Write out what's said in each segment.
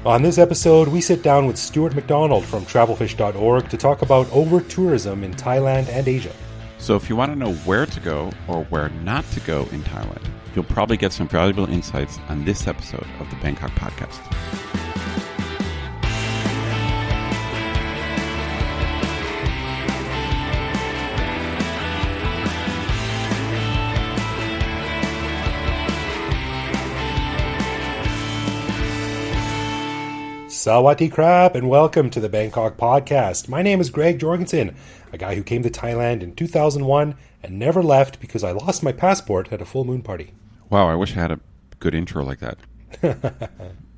On this episode, we sit down with Stuart McDonald from travelfish.org to talk about overtourism in Thailand and Asia. So if you want to know where to go or where not to go in Thailand, you'll probably get some valuable insights on this episode of the Bangkok Podcast. Sawadee krap, and welcome to the Bangkok Podcast. My name is Greg Jorgensen, a guy who came to Thailand in 2001 and never left because I lost my passport at a full moon party. Wow, I wish I had a good intro like that.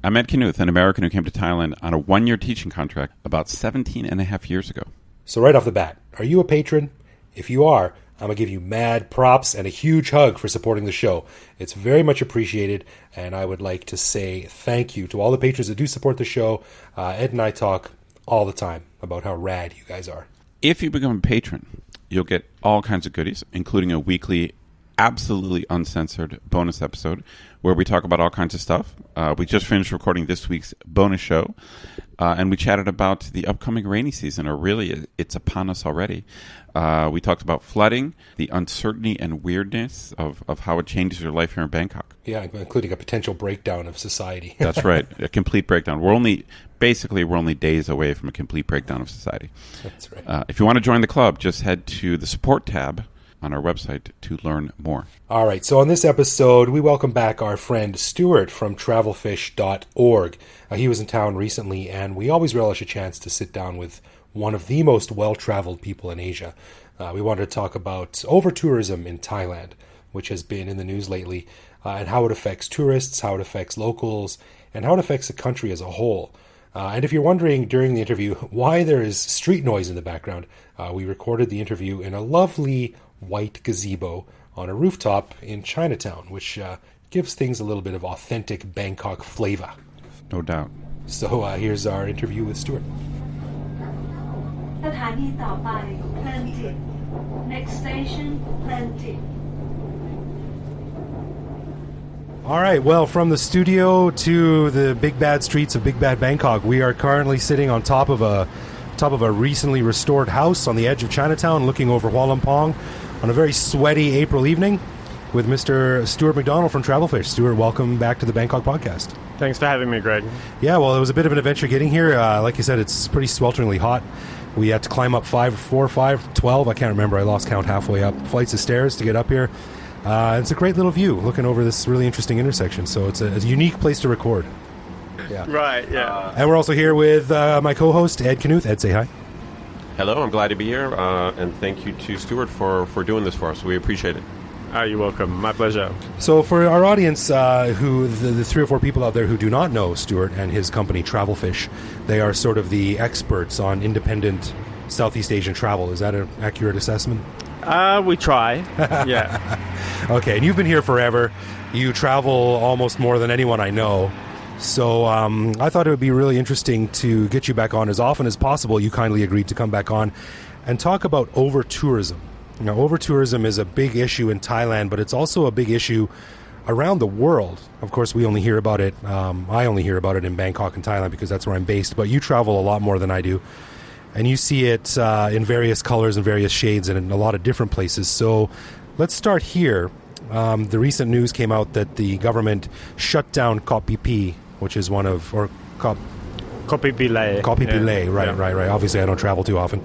I'm Ed Knuth, an American who came to Thailand on a one-year teaching contract about 17 and a half years ago. So right off the bat, are you a patron? If you are, I'm going to give you mad props and a huge hug for supporting the show. It's very much appreciated, and I would like to say thank you to all the patrons that do support the show. Ed and I talk all the time about how rad you guys are. If you become a patron, you'll get all kinds of goodies, including a weekly, absolutely uncensored bonus episode where we talk about all kinds of stuff. We just finished recording this week's bonus show, and we chatted about the upcoming rainy season, or really, it's upon us already. We talked about flooding, the uncertainty and weirdness of how it changes your life here in Bangkok. Yeah, including a potential breakdown of society. That's right, a complete breakdown. We're only days away from a complete breakdown of society. That's right. If you want to join the club, just head to the support tab on our website to learn more. All right, so on this episode, we welcome back our friend Stuart from travelfish.org. He was in town recently, and we always relish a chance to sit down with one of the most well-traveled people in Asia. We wanted to talk about overtourism in Thailand, which has been in the news lately, and how it affects tourists, how it affects locals, and how it affects the country as a whole. And if you're wondering during the interview why there is street noise in the background, we recorded the interview in a lovely white gazebo on a rooftop in Chinatown, which gives things a little bit of authentic Bangkok flavor. No doubt. So here's our interview with Stuart. สถานีต่อไปเพลินจิต Next station เพลินจิต All right, well, from the studio to the big bad streets of big bad Bangkok, we are currently sitting on top of a recently restored house on the edge of Chinatown, looking over Hua Lamphong on a very sweaty April evening with Mr. Stuart McDonald from Travelfish. Stuart, welcome back to the Bangkok Podcast. Thanks for having me, Greg. Yeah, well, it was a bit of an adventure getting here. Like you said, it's pretty swelteringly hot. We had to climb up 12, I can't remember. I lost count halfway up. Flights of stairs to get up here. It's a great little view looking over this really interesting intersection. So it's a unique place to record. Yeah. Right, yeah. And we're also here with my co-host, Ed Knuth. Ed, say hi. Hello, I'm glad to be here, and thank you to Stuart for doing this for us. We appreciate it. Oh, you're welcome. My pleasure. So for our audience, who the 3 or 4 people out there who do not know Stuart and his company, Travelfish, they are sort of the experts on independent Southeast Asian travel. Is that an accurate assessment? We try. Yeah. Okay, and you've been here forever. You travel almost more than anyone I know. So I thought it would be really interesting to get you back on as often as possible. You kindly agreed to come back on and talk about overtourism. Now, overtourism is a big issue in Thailand, but it's also a big issue around the world. Of course, we only hear about it. I only hear about it in Bangkok and Thailand because that's where I'm based. But you travel a lot more than I do. And you see it in various colors and various shades and in a lot of different places. So let's start here. The recent news came out that the government shut down Koh Phi Phi, which is one of... Koh Phi Phi. Koh Phi Phi, right. Obviously, I don't travel too often.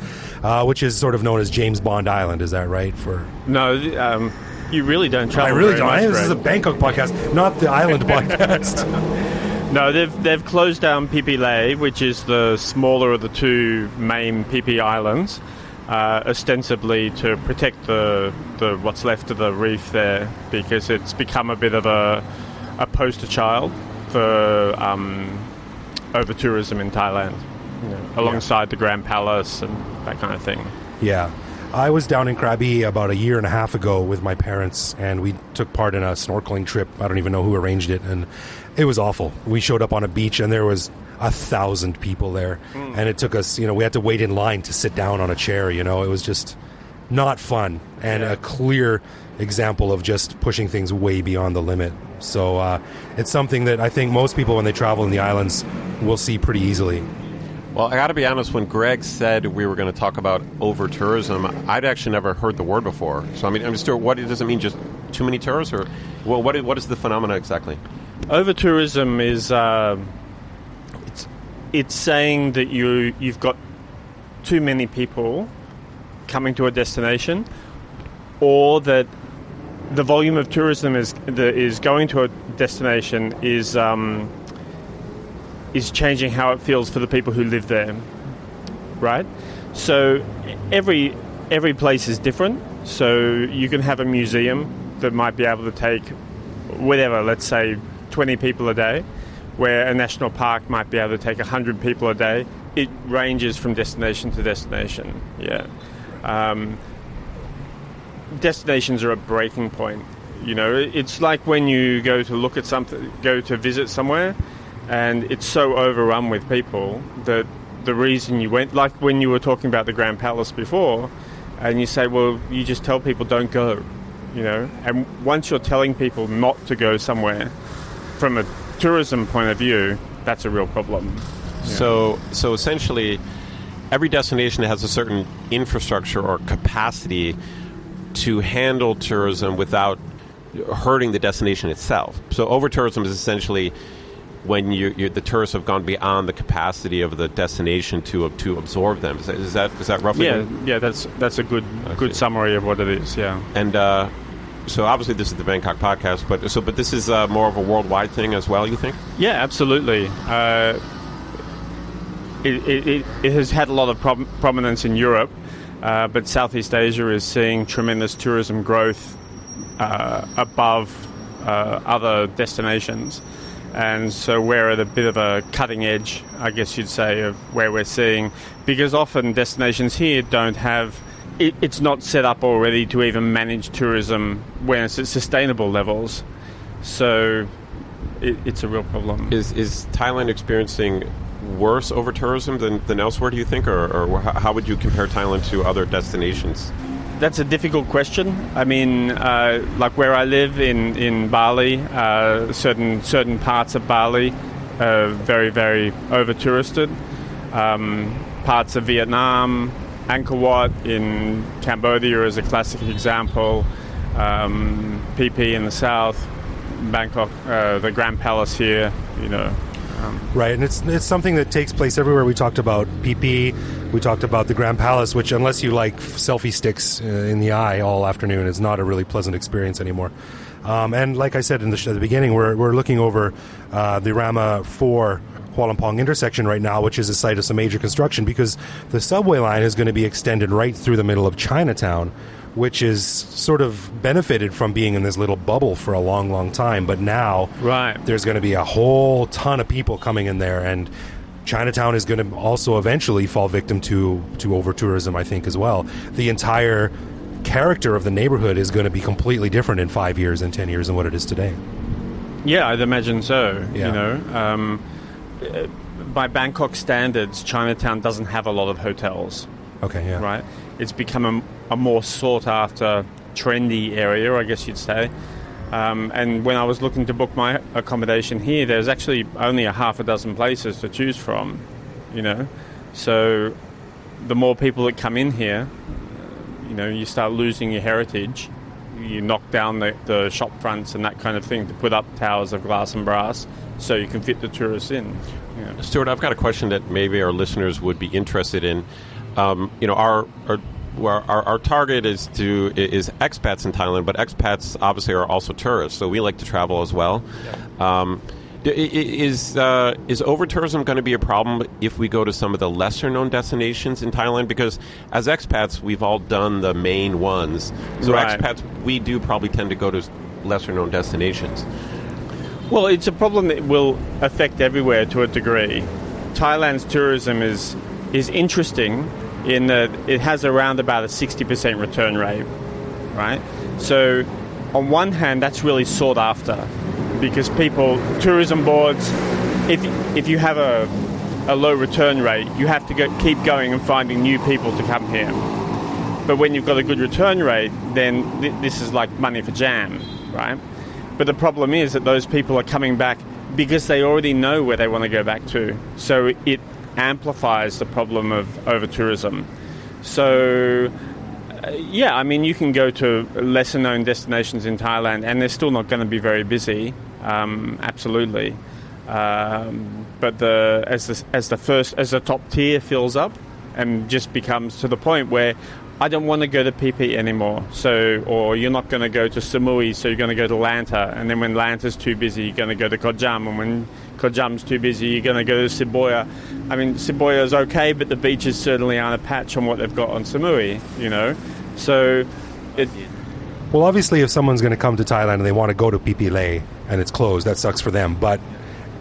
Which is sort of known as James Bond Island. Is that right? No, you really don't travel. I really very don't. much, This is a Bangkok podcast, not the island podcast. No, they've closed down Phi Phi Lay, which is the smaller of the 2 main Phi Phi islands, ostensibly to protect the what's left of the reef there, because it's become a bit of a poster child for overtourism in Thailand, alongside the Grand Palace and that kind of thing. Yeah. I was down in Krabi about a year and a half ago with my parents, and we took part in a snorkeling trip. I don't even know who arranged it, and it was awful. We showed up on a beach, and there was 1,000 people there, and it took us, we had to wait in line to sit down on a chair, it was just not fun and a clear example of just pushing things way beyond the limit. So it's something that I think most people when they travel in the islands will see pretty easily. Well, I got to be honest, when Greg said we were going to talk about over-tourism, I'd actually never heard the word before. So, I mean, Stuart, what does it mean, just too many tourists? Or well, what is the phenomena exactly? Over-tourism is it's saying that you've got too many people coming to a destination, or that the volume of tourism is going to a destination is changing how it feels for the people who live there, right? So every place is different. So you can have a museum that might be able to take whatever, let's say 20 people a day, where a national park might be able to take 100 people a day. It ranges from destination to destination, destinations are a breaking point. You know, it's like when you go to look at something, go to visit somewhere, and it's so overrun with people that the reason you went, like when you were talking about the Grand Palace before, and you say, well, you just tell people don't go, you know, and once you're telling people not to go somewhere from a tourism point of view, that's a real problem. So essentially, every destination has a certain infrastructure or capacity to handle tourism without hurting the destination itself. So over-tourism is essentially when the tourists have gone beyond the capacity of the destination to absorb them. Is that roughly? Yeah, that's a good summary of what it is. Yeah, and so obviously this is the Bangkok podcast, but this is more of a worldwide thing as well. You think? Yeah, absolutely. It has had a lot of prominence in Europe, but Southeast Asia is seeing tremendous tourism growth above other destinations. And so we're at a bit of a cutting edge, I guess you'd say, of where we're seeing, because often destinations here don't have, it's not set up already to even manage tourism when it's at sustainable levels. So it's a real problem. Is Thailand experiencing worse over-tourism than elsewhere, do you think? Or how would you compare Thailand to other destinations? That's a difficult question. I mean, like where I live in Bali, certain parts of Bali are very, very over-touristed. Parts of Vietnam, Angkor Wat in Cambodia is a classic example. Phi Phi in the south, Bangkok, the Grand Palace here, you know. Right, and it's something that takes place everywhere. We talked about Phi Phi, we talked about the Grand Palace, which unless you like selfie sticks in the eye all afternoon, is not a really pleasant experience anymore. And like I said at the beginning, we're looking over the Rama 4 Kuala Lumpur intersection right now, which is a site of some major construction, because the subway line is going to be extended right through the middle of Chinatown, which is sort of benefited from being in this little bubble for a long, long time. But now there's going to be a whole ton of people coming in there, and Chinatown is going to also eventually fall victim to over-tourism, I think, as well. The entire character of the neighborhood is going to be completely different in 5 years and 10 years than what it is today. Yeah, I'd imagine so. Yeah. You know, by Bangkok standards, Chinatown doesn't have a lot of hotels. Okay, yeah. Right? It's become a more sought-after, trendy area, I guess you'd say. And when I was looking to book my accommodation here, there's actually only a half a dozen places to choose from, you know. So the more people that come in here, you know, you start losing your heritage. You knock down the shop fronts and that kind of thing to put up towers of glass and brass so you can fit the tourists in. Yeah. Stuart, I've got a question that maybe our listeners would be interested in. You know, our target is expats in Thailand, but expats obviously are also tourists, so we like to travel as well. Yeah. Is over-tourism going to be a problem if we go to some of the lesser-known destinations in Thailand? Because as expats, we've all done the main ones. So expats, we do probably tend to go to lesser-known destinations. Well, it's a problem that will affect everywhere to a degree. Thailand's tourism is interesting in that it has around about a 60% return rate, right? So on one hand, that's really sought after because tourism boards, if you have a low return rate, you have to keep going and finding new people to come here. But when you've got a good return rate, then this is like money for jam, right? But the problem is that those people are coming back because they already know where they want to go back to. So it amplifies the problem of over-tourism. So, yeah, I mean, you can go to lesser-known destinations in Thailand and they're still not going to be very busy, absolutely. But as the top tier fills up and just becomes to the point where I don't want to go to PP anymore. So, or you're not going to go to Samui, so you're going to go to Lanta. And then when Lanta's too busy, you're going to go to Koh Cham. And when Koh Cham's too busy, you're going to go to Siboya. I mean, Siboya's okay, but the beaches certainly aren't a patch on what they've got on Samui, you know. So, well, obviously, if someone's going to come to Thailand and they want to go to Phi Lay and it's closed, that sucks for them. But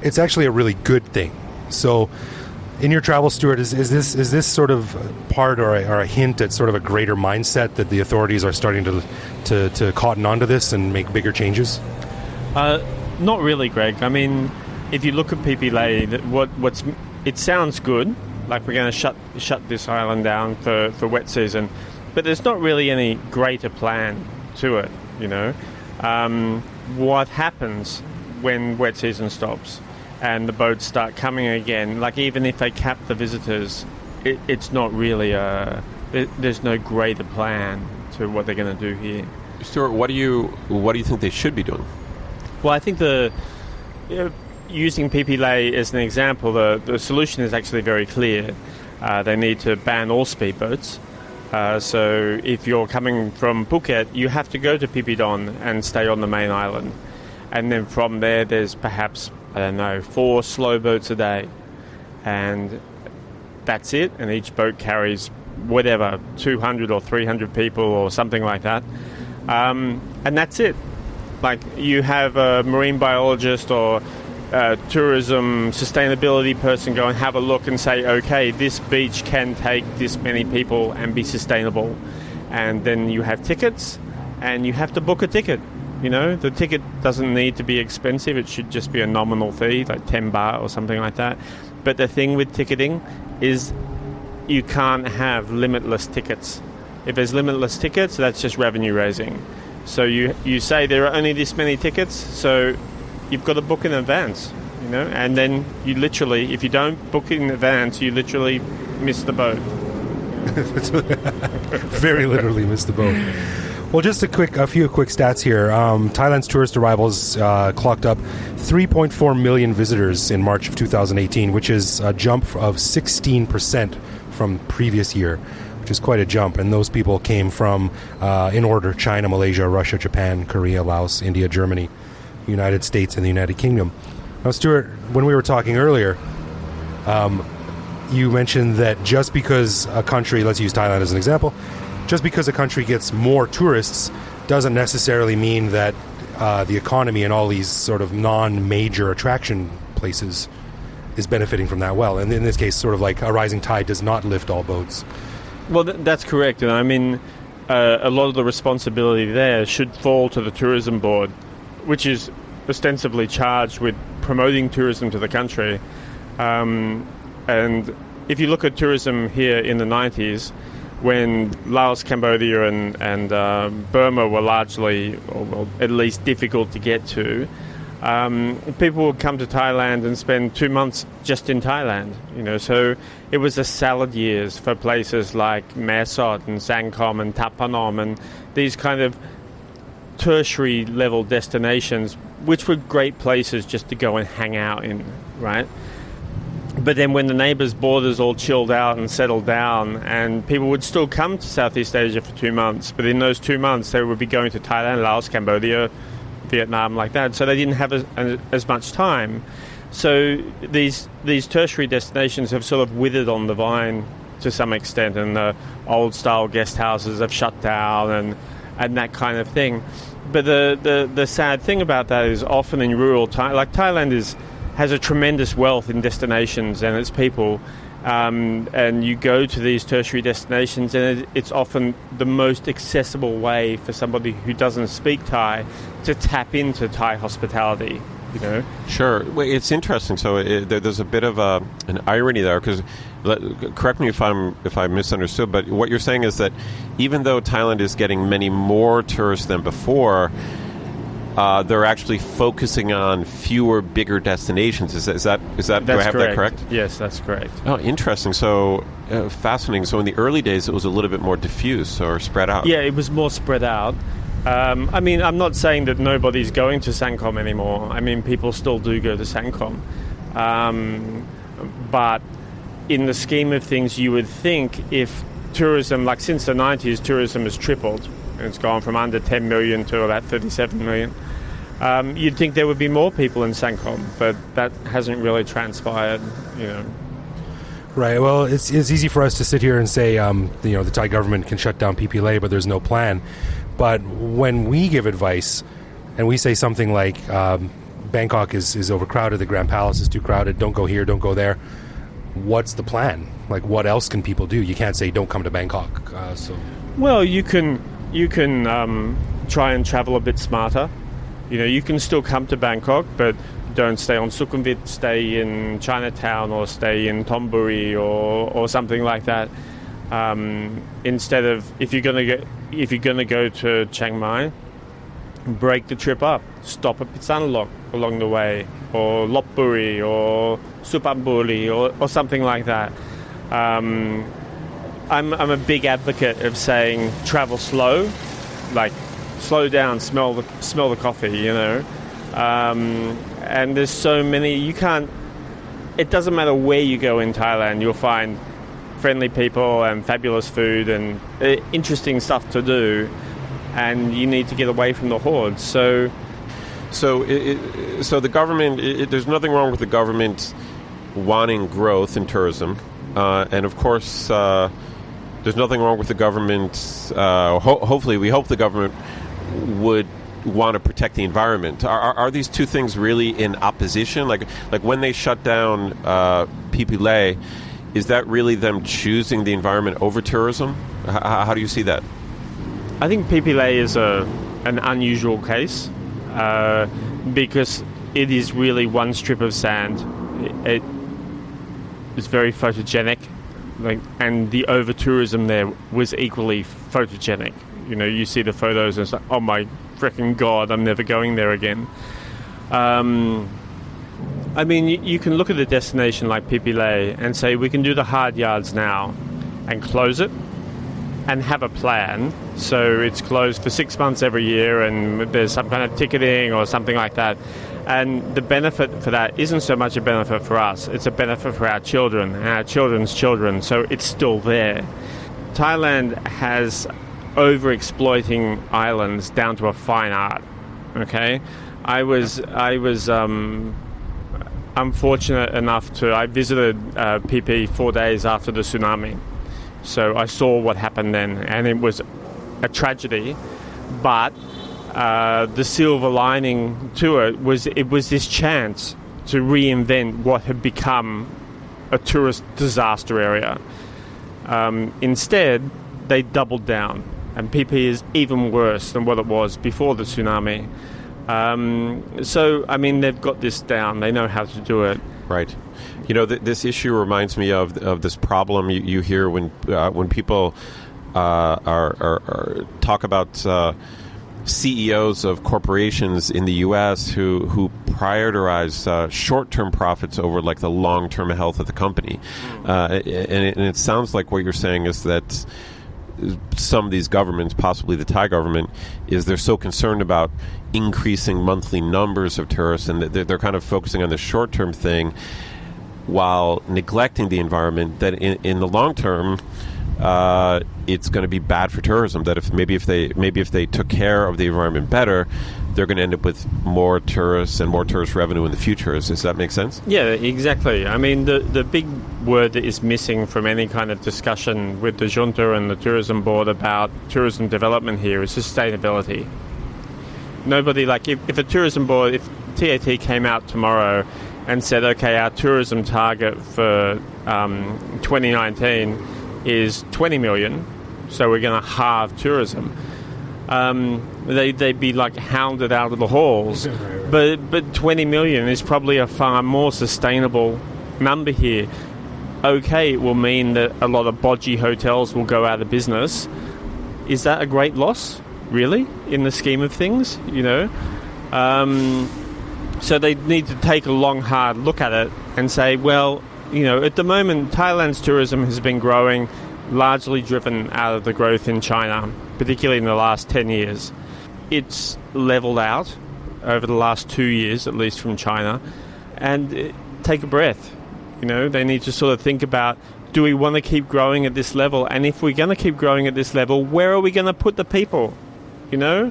it's actually a really good thing. So, in your travel, Stuart, is this sort of part or a hint at sort of a greater mindset that the authorities are starting to cotton onto this and make bigger changes? Not really, Greg. I mean, if you look at Phi Lay, it sounds good, like we're going to shut this island down for wet season, but there's not really any greater plan to it, you know. What happens when wet season stops and the boats start coming again, like even if they cap the visitors, it's not really there's no greater plan to what they're going to do here. Stuart, what do you think they should be doing? Well, I think using Phi Lay as an example, the solution is actually very clear. They need to ban all speedboats. So if you're coming from Phuket, you have to go to Phi Don and stay on the main island. And then from there, there's perhaps, 4 slow boats a day. And that's it. And each boat carries whatever, 200 or 300 people or something like that. And that's it. Like, you have a marine biologist or tourism sustainability person go and have a look and say, okay, this beach can take this many people and be sustainable. And then you have tickets and you have to book a ticket. You know, the ticket doesn't need to be expensive. It should just be a nominal fee, like 10 baht or something like that. But the thing with ticketing is you can't have limitless tickets. If there's limitless tickets, that's just revenue raising. So you say there are only this many tickets, so you've got to book in advance, you know, and then you literally, if you don't book in advance, you literally miss the boat. Very literally miss the boat. Well, just a few quick stats here. Thailand's tourist arrivals clocked up 3.4 million visitors in March of 2018, which is a jump of 16% from previous year, which is quite a jump. And those people came from, in order, China, Malaysia, Russia, Japan, Korea, Laos, India, Germany, United States, and the United Kingdom. Now, Stuart, when we were talking earlier, you mentioned that just because a country, let's use Thailand as an example, just because a country gets more tourists doesn't necessarily mean that the economy and all these sort of non-major attraction places is benefiting from that well. And in this case, sort of like a rising tide does not lift all boats. Well, that's correct. And I mean, a lot of the responsibility there should fall to the tourism board, which is ostensibly charged with promoting tourism to the country. And if you look at tourism here in the 90s, when Laos, Cambodia and Burma were largely, or well, at least difficult to get to, people would come to Thailand and spend 2 months just in Thailand. You know, so it was the salad years for places like Mae Sot and Sangkom and Thap Phanom and these kind of tertiary level destinations, which were great places just to go and hang out in, right? But then when the neighbours' borders all chilled out and settled down, and people would still come to Southeast Asia for 2 months, but in those 2 months they would be going to Thailand, Laos, Cambodia, Vietnam, like that. So they didn't have as much time. So these tertiary destinations have sort of withered on the vine to some extent, and the old-style guest houses have shut down and that kind of thing. But the sad thing about that is often in rural Thailand, like Thailand has a tremendous wealth in destinations and its people, and you go to these tertiary destinations and it's often the most accessible way for somebody who doesn't speak Thai to tap into Thai hospitality, you know. Sure. Well, it's interesting. So there's a bit of an irony there, because correct me if I misunderstood, but what you're saying is that even though Thailand is getting many more tourists than before, they're actually focusing on fewer, bigger destinations. Is that That's do I have correct. that correct? Yes, that's correct. Oh, interesting. So fascinating. So in the early days, it was a little bit more diffuse or spread out. Yeah, it was more spread out. I mean, I'm not saying that nobody's going to Sangkom anymore. I mean, people still do go to Sangkom. But in the scheme of things, you would think if tourism, like since the 90s, tourism has tripled. It's gone from under 10 million to about 37 million. You'd think there would be more people in Sangkom, but that hasn't really transpired, you know. Right. Well, it's easy for us to sit here and say, the Thai government can shut down PPLA, but there's no plan. But when we give advice and we say something like Bangkok is overcrowded, the Grand Palace is too crowded, don't go here, don't go there, what's the plan? Like, what else can people do? You can't say don't come to Bangkok. Well, you can try and travel a bit smarter. You know, you can still come to Bangkok, but don't stay on Sukhumvit, stay in Chinatown or stay in Thonburi or something like that. Instead of, if you're gonna go to Chiang Mai, break the trip up. Stop at Pitsanulok along the way, or Lopburi or Suphanburi or something like that. I'm a big advocate of saying travel slow, like slow down, smell the coffee, you know. And there's so many, it doesn't matter where you go in Thailand, you'll find friendly people and fabulous food and interesting stuff to do, and you need to get away from the hordes. So the government, there's nothing wrong with the government wanting growth in tourism, and of course there's nothing wrong with the government, hopefully we hope the government would want to protect the environment. Are these two things really in opposition? Like when they shut down PPLA, is that really them choosing the environment over tourism? How do you see that? I think PPLA is an unusual case because it is really one strip of sand. It is very photogenic, and the over-tourism there was equally photogenic. You know, you see the photos and it's like, oh my freaking God, I'm never going there again. I mean, you can look at a destination like PPLA and say, we can do the hard yards now and close it and have a plan. So it's closed for 6 months every year and there's some kind of ticketing or something like that. And the benefit for that isn't so much a benefit for us, it's a benefit for our children and our children's children. So it's still there. Thailand has over-exploiting islands down to a fine art. Okay, I was unfortunate enough I visited PP 4 days after the tsunami, so I saw what happened then, and it was a tragedy. But the silver lining to it was this chance to reinvent what had become a tourist disaster area. Instead, they doubled down. And PP is even worse than what it was before the tsunami. So, I mean, they've got this down. They know how to do it. Right. You know, this issue reminds me of this problem you hear when people are talk about CEOs of corporations in the U.S. who prioritize short-term profits over like the long-term health of the company, and it sounds like what you're saying is that some of these governments, possibly the Thai government, is they're so concerned about increasing monthly numbers of tourists, and they're kind of focusing on the short-term thing while neglecting the environment, that in the long term it's going to be bad for tourism. That if they took care of the environment better, they're going to end up with more tourists and more tourist revenue in the future. Does that make sense? Yeah, exactly. I mean, the big word that is missing from any kind of discussion with the junta and the tourism board about tourism development here is sustainability. Nobody, if a tourism board, if TAT came out tomorrow and said, okay, our tourism target for 2019 is 20 million, so we're going to halve tourism. they'd be like hounded out of the halls. But 20 million is probably a far more sustainable number here. Okay, it will mean that a lot of bodgy hotels will go out of business. Is that a great loss, really, in the scheme of things? So they need to take a long, hard look at it and say, well, at the moment, Thailand's tourism has been growing, largely driven out of the growth in China, particularly in the last 10 years. It's leveled out over the last 2 years, at least from China, and take a breath. They need to sort of think about, do we want to keep growing at this level? And if we're going to keep growing at this level, where are we going to put the people? There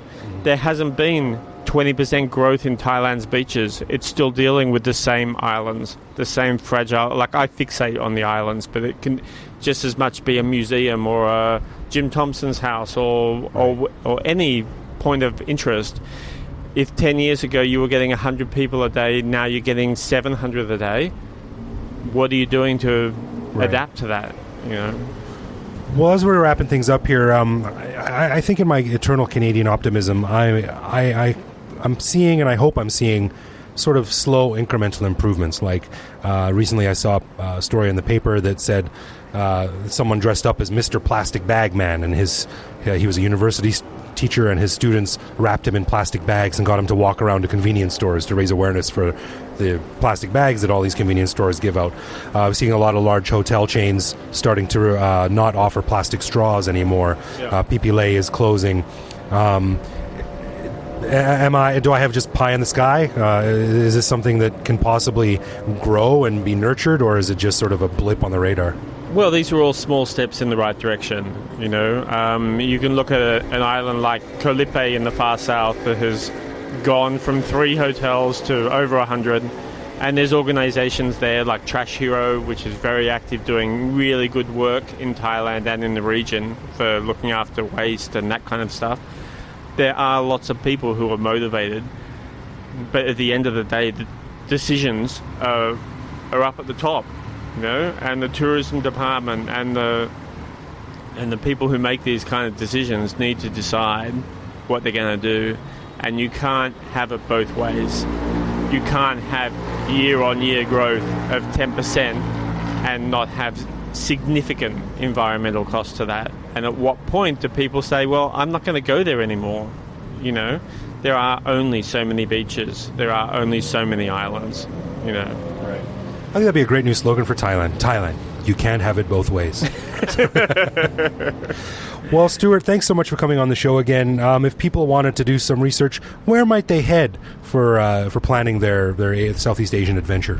hasn't been 20% growth in Thailand's beaches. It's still dealing with the same islands, the same fragile... Like, I fixate on the. But it can just as much be a museum or a Jim Thompson's house or any point of interest. If 10 years ago you were getting 100 people a day, now you're getting 700 a day, what are you doing to adapt to that? Well, as we're wrapping things up here, I think in my eternal Canadian optimism, I'm seeing, and I hope I'm seeing, sort of slow incremental improvements. Like recently I saw a story in the paper that said someone dressed up as Mr. Plastic Bag Man, and he was a university teacher, and his students wrapped him in plastic bags and got him to walk around to convenience stores to raise awareness for the plastic bags that all these convenience stores give out. I'm seeing a lot of large hotel chains starting to not offer plastic straws anymore. Yeah. PPLA is closing. Do I have just pie in the sky? Is this something that can possibly grow and be nurtured, or is it just sort of a blip on the radar? Well, these are all small steps in the right direction. You can look at an island like Colipe in the far south that has gone from 3 hotels to over 100, and there's organizations there like Trash Hero, which is very active, doing really good work in Thailand and in the region for looking after waste and that kind of stuff. There are lots of people who are motivated, but at the end of the day, the decisions are up at the top, and the tourism department and the people who make these kind of decisions need to decide what they're going to do, and you can't have it both ways. You can't have year-on-year growth of 10% and not have significant environmental costs to that. And at what point do people say, well, I'm not going to go there anymore? There are only so many beaches. There are only so many islands, Right. I think that'd be a great new slogan for Thailand. Thailand, you can't have it both ways. Well, Stuart, thanks so much for coming on the show again. If people wanted to do some research, where might they head for planning their Southeast Asian adventure?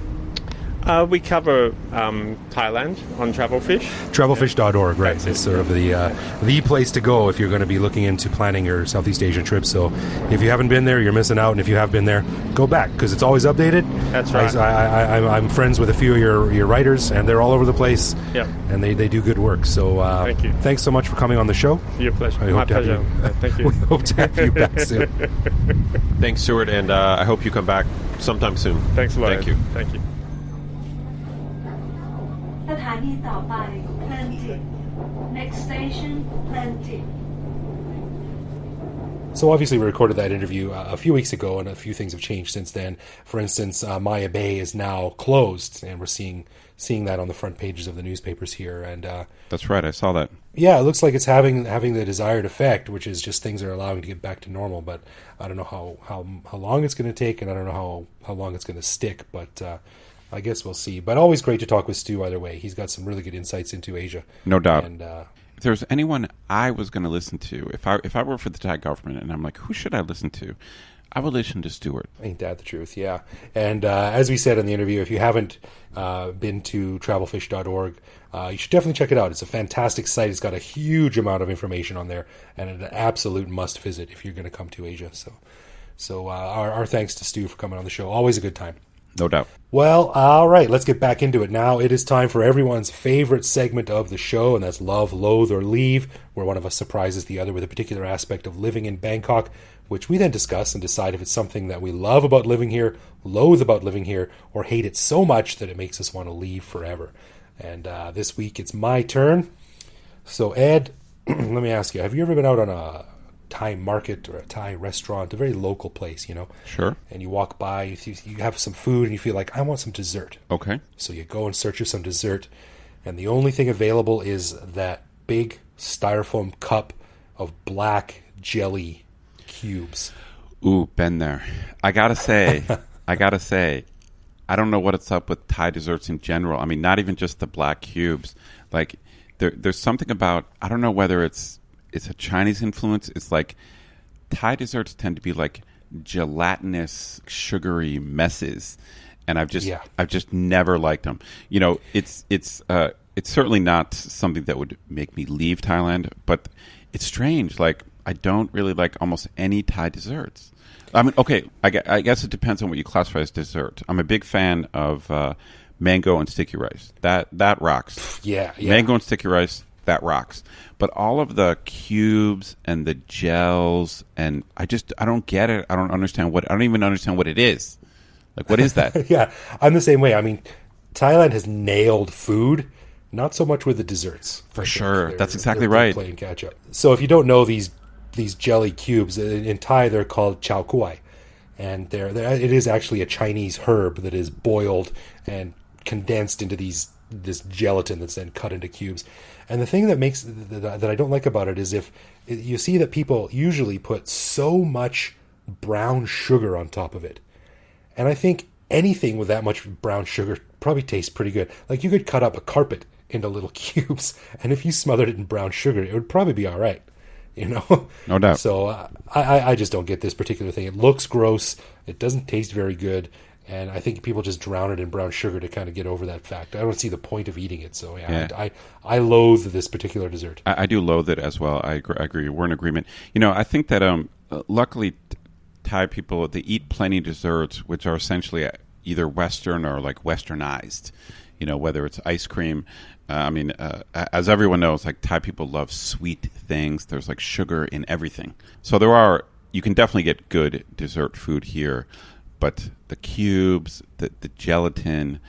We cover Thailand on Travelfish. Travelfish.org, right. It's sort of the place to go if you're going to be looking into planning your Southeast Asian trip. So if you haven't been there, you're missing out. And if you have been there, go back, because it's always updated. That's right. I'm friends with a few of your writers, and they're all over the place. Yeah. And they do good work. So thank you. Thanks so much for coming on the show. Your pleasure. My pleasure. Thank you. We hope to have you back soon. Thanks, Stuart, and I hope you come back sometime soon. Thanks a lot. Thank you. Thank you. สถานีต่อไปเพลินจิต next station เพลินจิต So obviously we recorded that interview a few weeks ago, and a few things have changed since then. For instance, Maya Bay is now closed, and we're seeing that on the front pages of the newspapers here. And That's right, I saw that. Yeah, it looks like it's having the desired effect, which is just things are allowing to get back to normal. But I don't know how long it's going to take, and I don't know how long it's going to stick. But I guess we'll see. But always great to talk with Stu either way. He's got some really good insights into Asia. No doubt. And if there was anyone I was going to listen to, if I were for the Thai government and I'm like, who should I listen to? I would listen to Stuart. Ain't that the truth? Yeah. And as we said in the interview, if you haven't been to travelfish.org, you should definitely check it out. It's a fantastic site. It's got a huge amount of information on there, and an absolute must visit if you're going to come to Asia. So our thanks to Stu for coming on the show. Always a good time. No doubt. Well, all right, let's get back into it now. It is time for everyone's favorite segment of the show, and that's Love, Loathe, or Leave, where one of us surprises the other with a particular aspect of living in Bangkok, which we then discuss and decide if it's something that we love about living here, loathe about living here, or hate it so much that it makes us want to leave forever. And this week it's my turn. So, Ed, let me ask you, have you ever been out on a Thai market or a Thai restaurant, a very local place, Sure. and you walk by, you have some food, and you feel like, I want some dessert. Okay. So you go in search of some dessert, and the only thing available is that big styrofoam cup of black jelly cubes. Ooh, been there. I gotta say, I don't know what it's up with Thai desserts in general. I mean, not even just the black cubes. Like, there's something about, I don't know whether it's a Chinese influence. It's like Thai desserts tend to be like gelatinous, sugary messes, and I've just never liked them. It's certainly not something that would make me leave Thailand, but it's strange. Like, I don't really like almost any Thai desserts. I mean, okay, I guess it depends on what you classify as dessert. I'm a big fan of mango and sticky rice. That rocks. Yeah. Mango and sticky rice, that rocks. But all of the cubes and the gels, and I don't get it. I don't even understand what it is. Like, what is that? Yeah, I'm the same way. I mean, Thailand has nailed food, not so much with the desserts. For sure. That's exactly they're right. playing catch up. So if you don't know these jelly cubes, in Thai they're called chao kuai, and it is actually a Chinese herb that is boiled and condensed into this gelatin that's then cut into cubes. And the thing that I don't like about it is if you see that people usually put so much brown sugar on top of it. And I think anything with that much brown sugar probably tastes pretty good. Like, you could cut up a carpet into little cubes, and if you smothered it in brown sugar, it would probably be all right. No doubt. So I just don't get this particular thing. It looks gross. It doesn't taste very good. And I think people just drown it in brown sugar to kind of get over that fact. I don't see the point of eating it. So, I loathe this particular dessert. I do loathe it as well. I agree. We're in agreement. I think that luckily Thai people, they eat plenty of desserts, which are essentially either Western or like Westernized, whether it's ice cream. As everyone knows, like, Thai people love sweet things. There's like sugar in everything. So you can definitely get good dessert food here. But the cubes, the gelatin,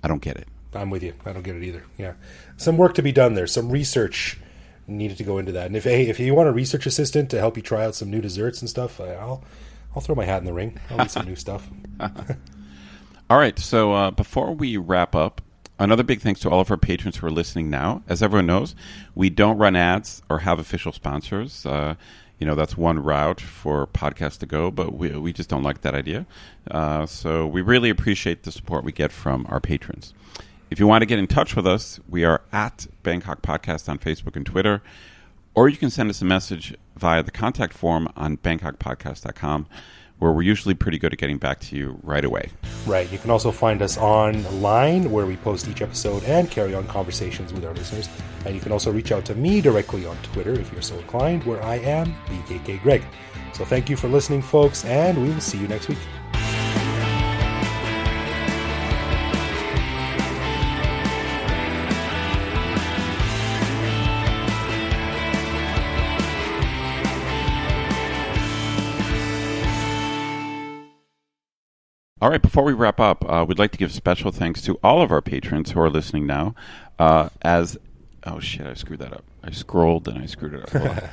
I don't get it. I'm with you. I don't get it either. Yeah. Some work to be done there. Some research needed to go into that. And if you want a research assistant to help you try out some new desserts and stuff, I'll throw my hat in the ring. I'll eat some new stuff. All right. So before we wrap up, another big thanks to all of our patrons who are listening now. As everyone knows, we don't run ads or have official sponsors. That's one route for podcasts to go, but we just don't like that idea. So we really appreciate the support we get from our patrons. If you want to get in touch with us, we are at Bangkok Podcast on Facebook and Twitter, or you can send us a message via the contact form on bangkokpodcast.com, where we're usually pretty good at getting back to you right away. Right. You can also find us online, where we post each episode and carry on conversations with our listeners. And you can also reach out to me directly on Twitter if you're so inclined, where I am BKK Greg. So thank you for listening, folks, and we will see you next week. All right, before we wrap up, we'd like to give special thanks to all of our patrons who are listening now. Oh, shit, I screwed that up. I scrolled and I screwed it up.